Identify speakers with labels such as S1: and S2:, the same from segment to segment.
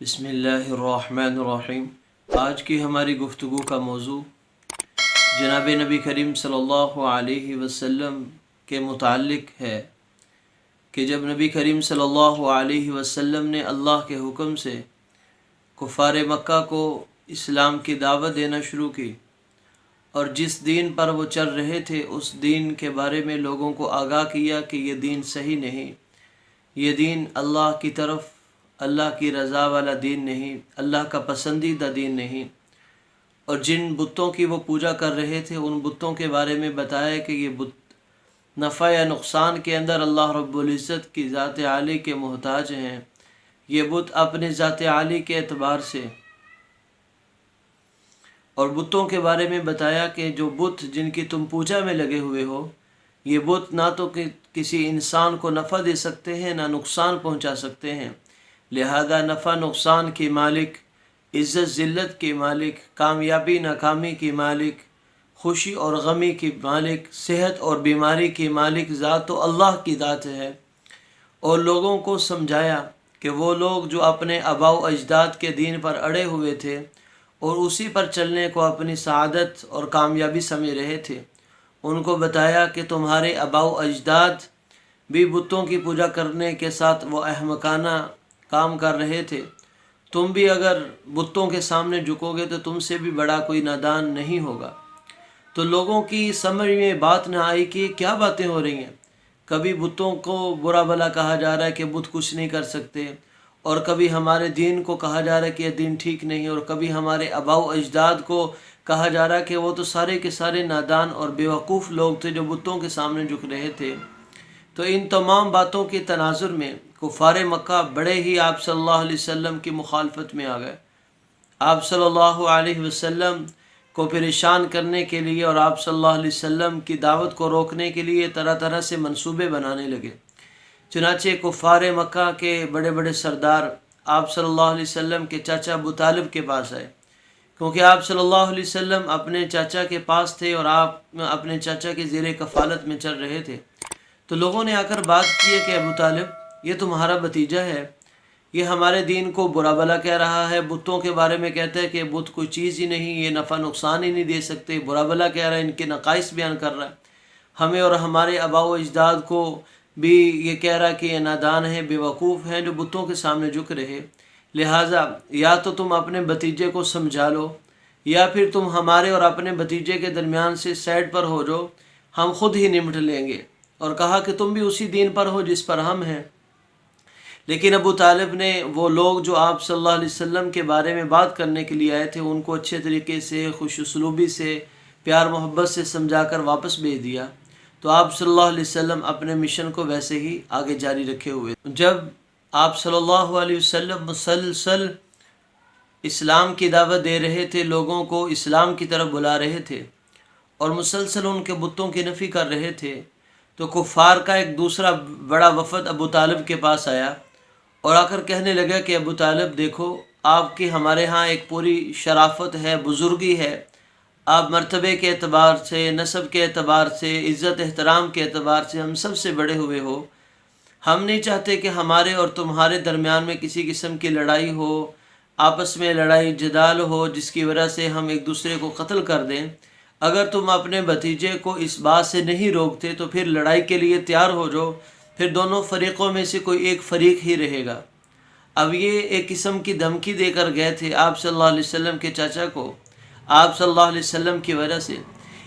S1: بسم اللہ الرحمن الرحیم۔ آج کی ہماری گفتگو کا موضوع جناب نبی کریم صلی اللہ علیہ وسلم کے متعلق ہے کہ جب نبی کریم صلی اللہ علیہ وسلم نے اللہ کے حکم سے کفار مکہ کو اسلام کی دعوت دینا شروع کی اور جس دین پر وہ چل رہے تھے اس دین کے بارے میں لوگوں کو آگاہ کیا کہ یہ دین صحیح نہیں، یہ دین اللہ کی طرف اللہ کی رضا والا دین نہیں، اللہ کا پسندیدہ دین نہیں، اور جن بتوں کی وہ پوجا کر رہے تھے ان بتوں کے بارے میں بتایا کہ یہ بت نفع یا نقصان کے اندر اللہ رب العزت کی ذات عالی کے محتاج ہیں، یہ بت اپنے ذات عالی کے اعتبار سے، اور بتوں کے بارے میں بتایا کہ جو بت جن کی تم پوجا میں لگے ہوئے ہو یہ بت نہ تو کہ کسی انسان کو نفع دے سکتے ہیں نہ نقصان پہنچا سکتے ہیں، لہذا نفع نقصان کی مالک، عزت ذلت کی مالک، کامیابی ناکامی کی مالک، خوشی اور غمی کی مالک، صحت اور بیماری کی مالک ذات تو اللہ کی ذات ہے۔ اور لوگوں کو سمجھایا کہ وہ لوگ جو اپنے آباء و اجداد کے دین پر اڑے ہوئے تھے اور اسی پر چلنے کو اپنی سعادت اور کامیابی سمجھ رہے تھے، ان کو بتایا کہ تمہارے آباء و اجداد بھی بتوں کی پوجا کرنے کے ساتھ وہ احمقانہ کام کر رہے تھے، تم بھی اگر بتوں کے سامنے جھکو گے تو تم سے بھی بڑا کوئی نادان نہیں ہوگا۔ تو لوگوں کی سمجھ میں بات نہ آئی کہ کیا باتیں ہو رہی ہیں، کبھی بتوں کو برا بھلا کہا جا رہا ہے کہ بت کچھ نہیں کر سکتے، اور کبھی ہمارے دین کو کہا جا رہا ہے کہ یہ دین ٹھیک نہیں، اور کبھی ہمارے آباء و اجداد کو کہا جا رہا ہے کہ وہ تو سارے کے سارے نادان اور بیوقوف لوگ تھے جو بتوں کے سامنے جھک رہے تھے۔ تو ان تمام باتوں کے تناظر میں کفار مکہ بڑے ہی آپ صلی اللہ علیہ وسلم کی مخالفت میں آ گئے، آپ صلی اللہ علیہ وسلم کو پریشان کرنے کے لیے اور آپ صلی اللہ علیہ وسلم کی دعوت کو روکنے کے لیے طرح طرح سے منصوبے بنانے لگے۔ چنانچہ کفار مکہ کے بڑے بڑے سردار آپ صلی اللہ علیہ وسلم کے چاچا ابو طالب کے پاس آئے، کیونکہ آپ صلی اللہ علیہ وسلم اپنے چاچا کے پاس تھے اور آپ اپنے چاچا کے زیر کفالت میں چل رہے تھے۔ تو لوگوں نے آ کر بات کی ہے کہ ابو طالب یہ تمہارا بھتیجا ہے، یہ ہمارے دین کو برا بھلا کہہ رہا ہے، بتوں کے بارے میں کہتا ہے کہ بت کوئی چیز ہی نہیں، یہ نفع نقصان ہی نہیں دے سکتے، برا بھلا کہہ رہا ہے، ان کے نقائص بیان کر رہا ہے، ہمیں اور ہمارے آباء و اجداد کو بھی یہ کہہ رہا ہے کہ یہ نادان ہیں، بے وقوف ہیں جو بتوں کے سامنے جھک رہے، لہٰذا یا تو تم اپنے بھتیجے کو سمجھا لو یا پھر تم ہمارے اور اپنے بھتیجے کے درمیان سے سائڈ پر ہو جاؤ، ہم خود ہی نمٹ لیں گے۔ اور کہا کہ تم بھی اسی دین پر ہو جس پر ہم ہیں۔ لیکن ابو طالب نے وہ لوگ جو آپ صلی اللہ علیہ وسلم کے بارے میں بات کرنے کے لیے آئے تھے ان کو اچھے طریقے سے، خوش اسلوبی سے، پیار محبت سے سمجھا کر واپس بھیج دیا۔ تو آپ صلی اللہ علیہ وسلم اپنے مشن کو ویسے ہی آگے جاری رکھے ہوئے۔ جب آپ صلی اللہ علیہ وسلم مسلسل اسلام کی دعوت دے رہے تھے، لوگوں کو اسلام کی طرف بلا رہے تھے اور مسلسل ان کے بتوں کی نفی کر رہے تھے، تو کفار کا ایک دوسرا بڑا وفد ابو طالب کے پاس آیا اور آ کر کہنے لگا کہ ابو طالب دیکھو، آپ کی ہمارے ہاں ایک پوری شرافت ہے، بزرگی ہے، آپ مرتبے کے اعتبار سے، نسب کے اعتبار سے، عزت احترام کے اعتبار سے ہم سب سے بڑے ہوئے ہو، ہم نہیں چاہتے کہ ہمارے اور تمہارے درمیان میں کسی قسم کی لڑائی ہو، آپس میں لڑائی جدال ہو جس کی وجہ سے ہم ایک دوسرے کو قتل کر دیں۔ اگر تم اپنے بھتیجے کو اس بات سے نہیں روکتے تو پھر لڑائی کے لیے تیار ہو جاؤ، پھر دونوں فریقوں میں سے کوئی ایک فریق ہی رہے گا۔ اب یہ ایک قسم کی دھمکی دے کر گئے تھے آپ صلی اللہ علیہ وسلم کے چاچا کو، آپ صلی اللہ علیہ وسلم کی وجہ سے،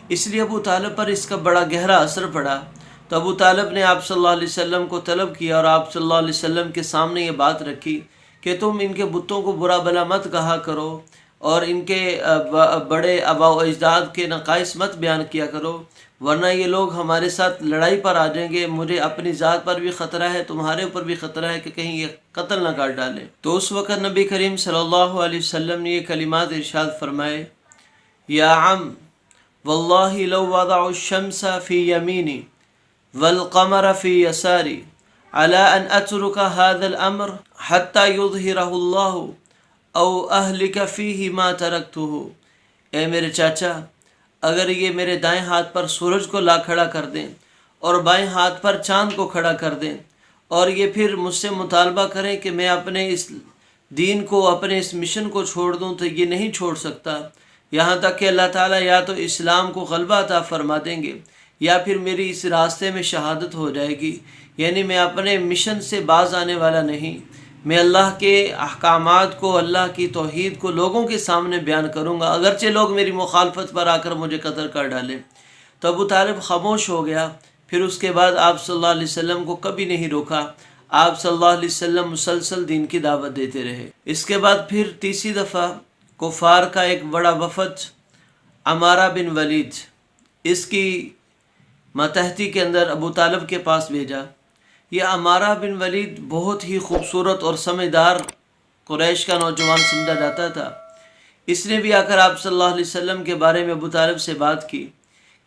S1: اس لیے ابو طالب پر اس کا بڑا گہرا اثر پڑا۔ تو ابو طالب نے آپ صلی اللہ علیہ وسلم کو طلب کیا اور آپ صلی اللہ علیہ وسلم کے سامنے یہ بات رکھی کہ تم ان کے بتوں کو برا بھلا مت کہا کرو اور ان کے بڑے آباء و اجداد کے نقائص مت بیان کیا کرو، ورنہ یہ لوگ ہمارے ساتھ لڑائی پر آ جائیں گے، مجھے اپنی ذات پر بھی خطرہ ہے، تمہارے اوپر بھی خطرہ ہے کہ کہیں یہ قتل نہ کر ڈالیں۔ تو اس وقت نبی کریم صلی اللہ علیہ وسلم نے یہ کلمات ارشاد فرمائے، یا عم واللہ لو وضع الشمس فی یمینی والقمر فی یساری علی ان اترک هذا الامر حتی یظہرہ اللہ او اہلک فیہ ما ترکتہ۔ اے میرے چاچا، اگر یہ میرے دائیں ہاتھ پر سورج کو لا کھڑا کر دیں اور بائیں ہاتھ پر چاند کو کھڑا کر دیں اور یہ پھر مجھ سے مطالبہ کریں کہ میں اپنے اس دین کو، اپنے اس مشن کو چھوڑ دوں تو یہ نہیں چھوڑ سکتا، یہاں تک کہ اللہ تعالیٰ یا تو اسلام کو غلبہ عطا فرما دیں گے یا پھر میری اس راستے میں شہادت ہو جائے گی۔ یعنی میں اپنے مشن سے باز آنے والا نہیں، میں اللہ کے احکامات کو، اللہ کی توحید کو لوگوں کے سامنے بیان کروں گا، اگرچہ لوگ میری مخالفت پر آ کر مجھے قتل کر ڈالیں۔ تو ابو طالب خاموش ہو گیا۔ پھر اس کے بعد آپ صلی اللہ علیہ وسلم کو کبھی نہیں روکا، آپ صلی اللہ علیہ وسلم مسلسل دین کی دعوت دیتے رہے۔ اس کے بعد پھر تیسری دفعہ کفار کا ایک بڑا وفد عمارہ بن ولید اس کی ماتحتی کے اندر ابو طالب کے پاس بھیجا۔ یہ عمارہ بن ولید بہت ہی خوبصورت اور سمجھدار قریش کا نوجوان سمجھا جاتا تھا۔ اس نے بھی آ کر آپ صلی اللہ علیہ وسلم کے بارے میں ابو طالب سے بات کی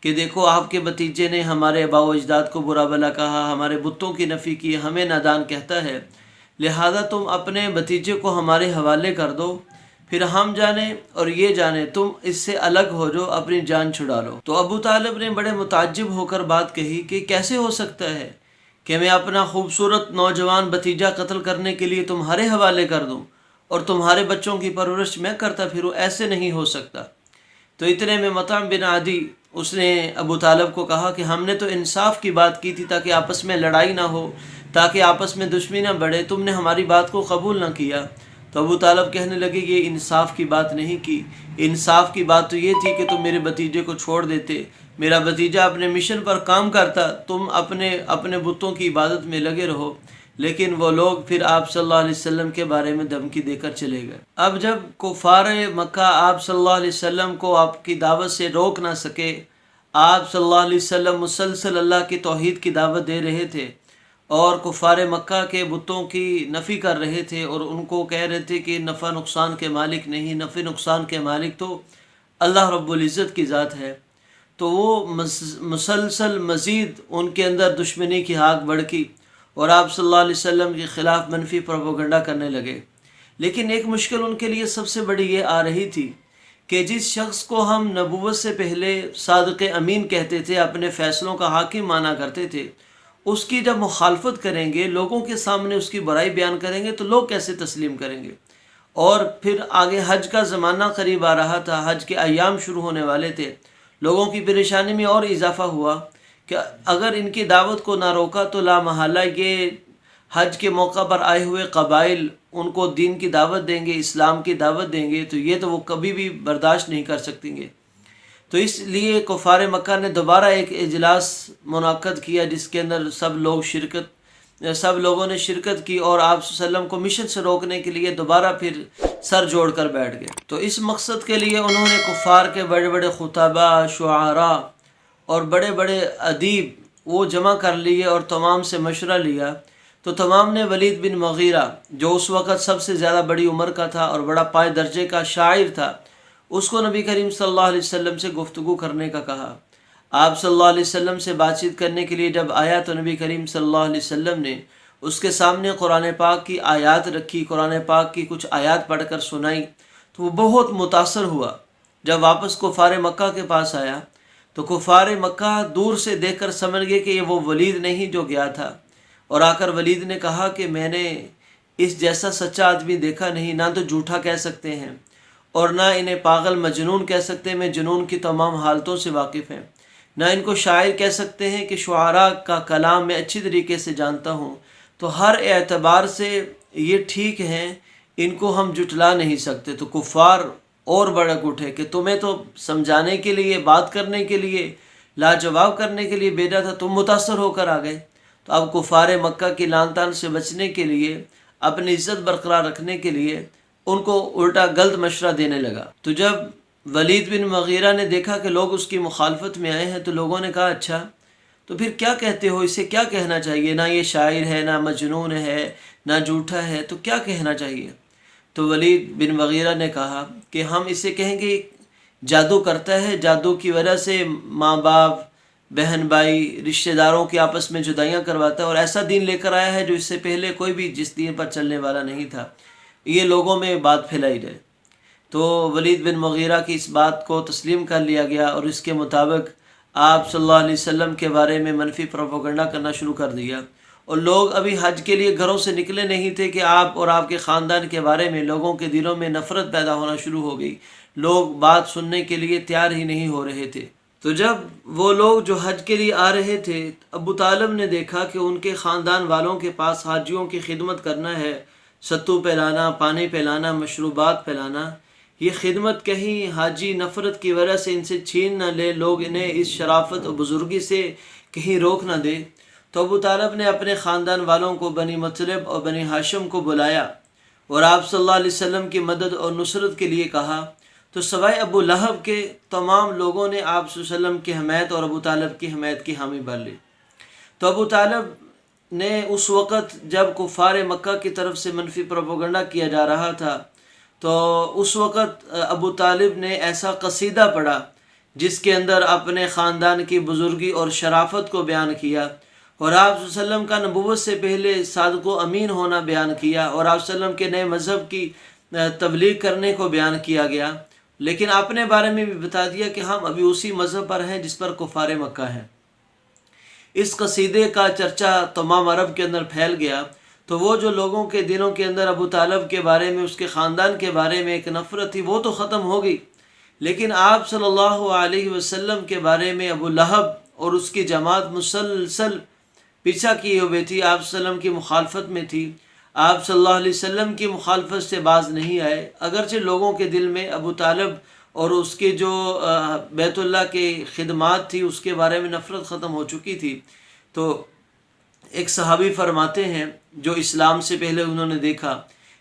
S1: کہ دیکھو آپ کے بھتیجے نے ہمارے آباء و اجداد کو برا بھلا کہا، ہمارے بتوں کی نفی کی، ہمیں نادان کہتا ہے، لہذا تم اپنے بھتیجے کو ہمارے حوالے کر دو، پھر ہم جانیں اور یہ جانیں، تم اس سے الگ ہو جو، اپنی جان چھڑا لو۔ تو ابو طالب نے بڑے متعجب ہو کر بات کہی کہ کیسے ہو سکتا ہے کہ میں اپنا خوبصورت نوجوان بھتیجا قتل کرنے کے لیے تمہارے حوالے کر دوں اور تمہارے بچوں کی پرورش میں کرتا پھروں، ایسے نہیں ہو سکتا۔ تو اتنے میں مطعم بن عدی اس نے ابو طالب کو کہا کہ ہم نے تو انصاف کی بات کی تھی تاکہ آپس میں لڑائی نہ ہو، تاکہ آپس میں دشمنی نہ بڑھے، تم نے ہماری بات کو قبول نہ کیا۔ تو ابو طالب کہنے لگے یہ انصاف کی بات نہیں کی، انصاف کی بات تو یہ تھی کہ تم میرے بھتیجے کو چھوڑ دیتے، میرا بھتیجا اپنے مشن پر کام کرتا، تم اپنے بتوں کی عبادت میں لگے رہو۔ لیکن وہ لوگ پھر آپ صلی اللہ علیہ وسلم کے بارے میں دھمکی دے کر چلے گئے۔ اب جب کفار مکہ آپ صلی اللہ علیہ وسلم کو آپ کی دعوت سے روک نہ سکے، آپ صلی اللہ علیہ وسلم مسلسل اللہ کی توحید کی دعوت دے رہے تھے اور کفار مکہ کے بتوں کی نفی کر رہے تھے اور ان کو کہہ رہے تھے کہ نفع نقصان کے مالک نہیں، نفع نقصان کے مالک تو اللہ رب العزت کی ذات ہے، تو وہ مسلسل مزید ان کے اندر دشمنی کی آگ بھڑکی اور آپ صلی اللہ علیہ وسلم کے خلاف منفی پروپیگنڈا کرنے لگے۔ لیکن ایک مشکل ان کے لیے سب سے بڑی یہ آ رہی تھی کہ جس شخص کو ہم نبوت سے پہلے صادق امین کہتے تھے، اپنے فیصلوں کا حاکم مانا کرتے تھے، اس کی جب مخالفت کریں گے، لوگوں کے سامنے اس کی برائی بیان کریں گے تو لوگ کیسے تسلیم کریں گے؟ اور پھر آگے حج کا زمانہ قریب آ رہا تھا، حج کے ایام شروع ہونے والے تھے، لوگوں کی پریشانی میں اور اضافہ ہوا کہ اگر ان کی دعوت کو نہ روکا تو لا محالہ یہ حج کے موقع پر آئے ہوئے قبائل ان کو دین کی دعوت دیں گے، اسلام کی دعوت دیں گے، تو یہ تو وہ کبھی بھی برداشت نہیں کر سکیں گے۔ تو اس لیے کفار مکہ نے دوبارہ ایک اجلاس منعقد کیا جس کے اندر سب لوگوں نے شرکت کی اور آپ صلی اللہ علیہ وسلم کو مشن سے روکنے کے لیے دوبارہ پھر سر جوڑ کر بیٹھ گئے۔ تو اس مقصد کے لیے انہوں نے کفار کے بڑے بڑے خطباء، شعراء اور بڑے بڑے ادیب وہ جمع کر لیے اور تمام سے مشورہ لیا۔ تو تمام نے ولید بن مغیرہ جو اس وقت سب سے زیادہ بڑی عمر کا تھا اور بڑا پائے درجے کا شاعر تھا، اس کو نبی کریم صلی اللہ علیہ وسلم سے گفتگو کرنے کا کہا۔ آپ صلی اللہ علیہ وسلم سے بات چیت کرنے کے لیے جب آیا تو نبی کریم صلی اللہ علیہ وسلم نے اس کے سامنے قرآن پاک کی آیات رکھی، قرآن پاک کی کچھ آیات پڑھ کر سنائی تو وہ بہت متاثر ہوا۔ جب واپس کفار مکہ کے پاس آیا تو کفار مکہ دور سے دیکھ کر سمجھ گئے کہ یہ وہ ولید نہیں جو گیا تھا، اور آ کر ولید نے کہا کہ میں نے اس جیسا سچا آدمی دیکھا نہیں، نہ تو جھوٹا کہہ سکتے ہیں اور نہ انہیں پاگل مجنون کہہ سکتے ہیں، میں جنون کی تمام حالتوں سے واقف ہیں، نہ ان کو شاعر کہہ سکتے ہیں کہ شعراء کا کلام میں اچھی طریقے سے جانتا ہوں، تو ہر اعتبار سے یہ ٹھیک ہیں، ان کو ہم جھٹلا نہیں سکتے۔ تو کفار اور بڑک اٹھے کہ تمہیں تو سمجھانے کے لیے، بات کرنے کے لیے، لاجواب کرنے کے لیے بھیجا تھا، تم متاثر ہو کر آ گئے۔ تو اب کفار مکہ کی لعن طعن سے بچنے کے لیے، اپنی عزت برقرار رکھنے کے لیے ان کو الٹا غلط مشورہ دینے لگا۔ تو جب ولید بن مغیرہ نے دیکھا کہ لوگ اس کی مخالفت میں آئے ہیں تو لوگوں نے کہا اچھا تو پھر کیا کہتے ہو، اسے کیا کہنا چاہیے؟ نہ یہ شاعر ہے، نہ مجنون ہے، نہ جھوٹا ہے، تو کیا کہنا چاہیے؟ تو ولید بن مغیرہ نے کہا کہ ہم اسے کہیں گے جادو کرتا ہے، جادو کی وجہ سے ماں باپ، بہن بھائی، رشتہ داروں کی آپس میں جدائیاں کرواتا ہے اور ایسا دین لے کر آیا ہے جو اس سے پہلے کوئی بھی جس دین پر چلنے والا نہیں تھا، یہ لوگوں میں بات پھیلائی جائے۔ تو ولید بن مغیرہ کی اس بات کو تسلیم کر لیا گیا اور اس کے مطابق آپ صلی اللہ علیہ وسلم کے بارے میں منفی پروپیگنڈا کرنا شروع کر دیا اور لوگ ابھی حج کے لیے گھروں سے نکلے نہیں تھے کہ آپ اور آپ کے خاندان کے بارے میں لوگوں کے دلوں میں نفرت پیدا ہونا شروع ہو گئی. لوگ بات سننے کے لیے تیار ہی نہیں ہو رہے تھے. تو جب وہ لوگ جو حج کے لیے آ رہے تھے، ابو طالب نے دیکھا کہ ان کے خاندان والوں کے پاس حاجیوں کی خدمت کرنا ہے، ستو پلانا، پانی پلانا، مشروبات پلانا. یہ خدمت کہیں حاجی نفرت کی وجہ سے ان سے چھین نہ لے، لوگ انہیں اس شرافت و بزرگی سے کہیں روک نہ دے. تو ابو طالب نے اپنے خاندان والوں کو، بنی مطلب اور بنی ہاشم کو بلایا اور آپ صلی اللہ علیہ وسلم کی مدد اور نصرت کے لیے کہا. تو سوائے ابو لہب کے تمام لوگوں نے آپ صلی اللہ علیہ وسلم کی حمایت اور ابو طالب کی حمایت کی حامی بھر لی. تو ابو طالب نے اس وقت جب کفار مکہ کی طرف سے منفی پروپیگنڈا کیا جا رہا تھا، تو اس وقت ابو طالب نے ایسا قصیدہ پڑھا جس کے اندر اپنے خاندان کی بزرگی اور شرافت کو بیان کیا، اور آپ صلی اللہ علیہ وسلم کا نبوت سے پہلے صادق و امین ہونا بیان کیا، اور آپ صلی اللہ علیہ وسلم کے نئے مذہب کی تبلیغ کرنے کو بیان کیا گیا. لیکن اپنے بارے میں بھی بتا دیا کہ ہم ابھی اسی مذہب پر ہیں جس پر کفار مکہ ہیں. اس قصیدے کا چرچا تمام عرب کے اندر پھیل گیا. تو وہ جو لوگوں کے دلوں کے اندر ابو طالب کے بارے میں، اس کے خاندان کے بارے میں ایک نفرت تھی، وہ تو ختم ہو گئی. لیکن آپ صلی اللہ علیہ وسلم کے بارے میں ابو لہب اور اس کی جماعت مسلسل پیچھا کیے ہوئے تھی، آپ صلی اللہ علیہ وسلم کی مخالفت میں تھی. آپ صلی اللہ علیہ وسلم کی مخالفت سے باز نہیں آئے، اگرچہ لوگوں کے دل میں ابو طالب اور اس کے جو بیت اللہ کے خدمات تھی اس کے بارے میں نفرت ختم ہو چکی تھی. تو ایک صحابی فرماتے ہیں جو اسلام سے پہلے انہوں نے دیکھا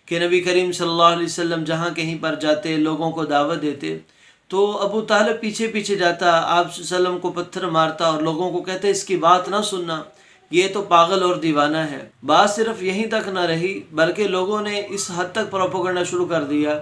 S1: کہ نبی کریم صلی اللہ علیہ وسلم جہاں کہیں پر جاتے، لوگوں کو دعوت دیتے، تو ابو طالب پیچھے پیچھے جاتا، آپ صلی اللہ علیہ وسلم کو پتھر مارتا اور لوگوں کو کہتے اس کی بات نہ سننا، یہ تو پاگل اور دیوانہ ہے. بات صرف یہیں تک نہ رہی، بلکہ لوگوں نے اس حد تک پروپیگنڈا شروع کر دیا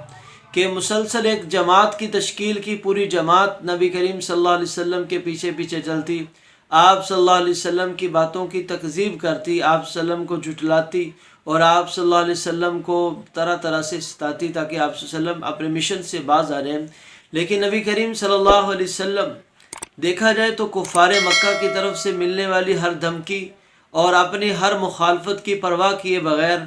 S1: کہ مسلسل ایک جماعت کی تشکیل کی، پوری جماعت نبی کریم صلی اللہ علیہ وسلم کے پیچھے پیچھے چلتی، آپ صلی اللہ علیہ وسلم کی باتوں کی تکذیب کرتی، آپ صلی اللہ علیہ وسلم کو جھٹلاتی اور آپ صلی اللہ علیہ وسلم کو طرح طرح سے ستاتی تاکہ آپ صلی اللہ علیہ وسلم اپنے مشن سے باز آ جائیں. لیکن نبی کریم صلی اللہ علیہ وسلم دیکھا جائے تو کفار مکہ کی طرف سے ملنے والی ہر دھمکی اور اپنی ہر مخالفت کی پرواہ کیے بغیر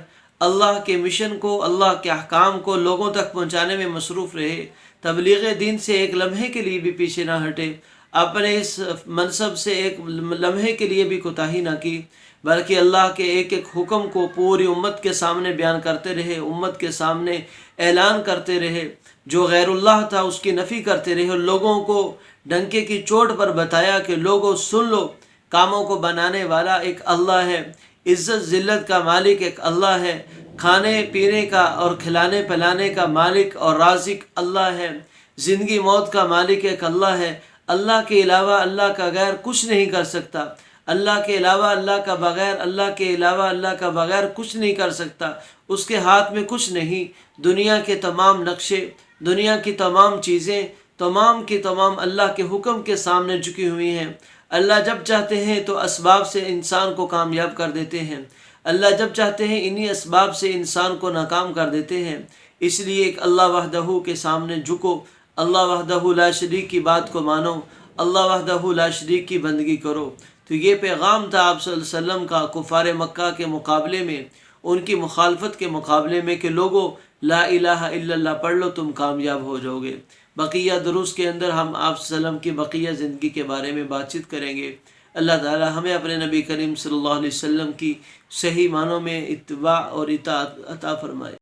S1: اللہ کے مشن کو، اللہ کے احکام کو لوگوں تک پہنچانے میں مصروف رہے. تبلیغ دین سے ایک لمحے کے لیے بھی پیچھے نہ ہٹے، اپنے اس منصب سے ایک لمحے کے لیے بھی کوتاہی نہ کی، بلکہ اللہ کے ایک ایک حکم کو پوری امت کے سامنے بیان کرتے رہے، امت کے سامنے اعلان کرتے رہے. جو غیر اللہ تھا اس کی نفی کرتے رہے اور لوگوں کو ڈنکے کی چوٹ پر بتایا کہ لوگوں سن لو، کاموں کو بنانے والا ایک اللہ ہے، عزت ذلت کا مالک ایک اللہ ہے، کھانے پینے کا اور کھلانے پلانے کا مالک اور رازق اللہ ہے، زندگی موت کا مالک ایک اللہ ہے. اللہ کے علاوہ اللہ کا غیر کچھ نہیں کر سکتا، اللہ کے علاوہ اللہ کا بغیر، اللہ کے علاوہ اللہ کا بغیر کچھ نہیں کر سکتا، اس کے ہاتھ میں کچھ نہیں. دنیا کے تمام نقشے، دنیا کی تمام چیزیں، تمام کی تمام اللہ کے حکم کے سامنے جھکی ہوئی ہیں. اللہ جب چاہتے ہیں تو اسباب سے انسان کو کامیاب کر دیتے ہیں، اللہ جب چاہتے ہیں انہی اسباب سے انسان کو ناکام کر دیتے ہیں. اس لیے ایک اللہ وحدہ کے سامنے جھکو، اللہ وحدہ لا شریک کی بات کو مانو، اللہ وحدہ لا شریک کی بندگی کرو. تو یہ پیغام تھا آپ صلی اللہ علیہ وسلم کا کفار مکہ کے مقابلے میں، ان کی مخالفت کے مقابلے میں، کہ لوگوں لا الہ الا اللہ پڑھ لو تم کامیاب ہو جاؤ گے. بقیہ دروس کے اندر ہم آپ صلی اللہ علیہ وسلم کی بقیہ زندگی کے بارے میں بات چیت کریں گے. اللہ تعالی ہمیں اپنے نبی کریم صلی اللہ علیہ وسلم کی صحیح معنوں میں اتباع اور اطاعت عطا فرمائے.